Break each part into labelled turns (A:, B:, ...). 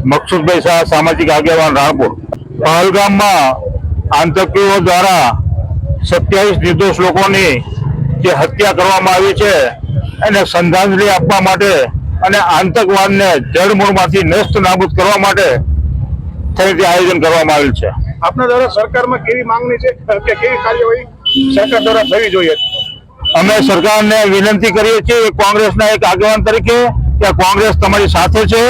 A: મકસુદભાઈ શાહ, સામાજિક આગેવાન, રાણપુર। પહલગામમાં આતંકીઓ દ્વારા 27 નિર્દોષ લોકોની જે હત્યા કરવામાં આવી છે એને શ્રદ્ધાંજલિ આપવા માટે અને આતંકવાદને જડમૂળમાંથી નેસ્ત નાબૂદ કરવા માટે થઈને આયોજન કરવામાં આવેલ છે।
B: આપના દ્વારા સરકારમાં કેવી માંગણી છે કે કેવી કાર્યવાહી સરકાર દ્વારા થવી જોઈએ?
A: અમે સરકારને વિનંતી કરીએ છીએ કોંગ્રેસના એક આગેવાન તરીકે કે કોંગ્રેસ તમારી સાથે છે।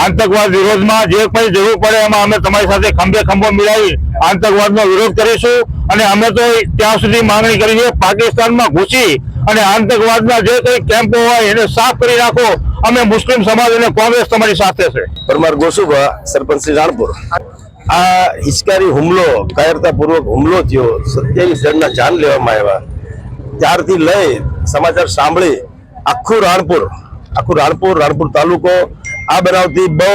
A: આતંકવાદ વિરોધમાં જે કંઈ જરૂર પડે એમાં અમે તમારી સાથે ખંભે ખંભો મિલાવી આતંકવાદનો વિરોધ કરીશું। અને અમે તો ત્યાં સુધી માંગણી કરી છે પાકિસ્તાનમાં ઘૂસી અને આતંકવાદના જે કંઈ કેમ્પો હોય એને સાફ કરી નાખો। અમે મુસ્લિમ સમાજ અને કોંગ્રેસ તમારી સાથે છે।
C: પરમાર ગોસુભા, સરપંચ શ્રી રાણપુર। આ હિચકારી હુમલો, કાયરતાપૂર્વક હુમલો થયો, 27 જણના જાન લેવામાં આવ્યા। ત્યારથી લઈ સમાચાર સાંભળી આખું રાણપુર તાલુકો આ બનાવથી બહુ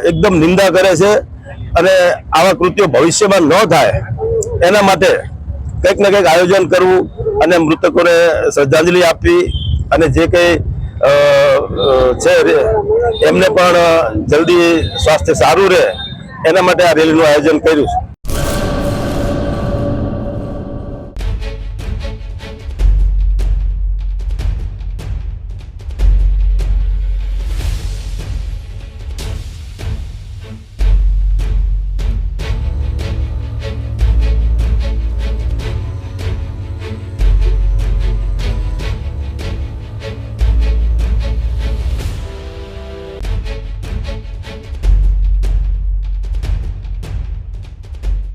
C: એકદમ નિંદા કરે છે અને આવા કૃત્યો ભવિષ્યમાં ન થાય એના માટે કંઈક ને કંઈક આયોજન કરવું અને મૃતકોને શ્રદ્ધાંજલિ આપવી અને જે કંઈ છે એમને પણ જલ્દી સ્વાસ્થ્ય સારું રહે એના માટે આ રેલીનું આયોજન કર્યું છે।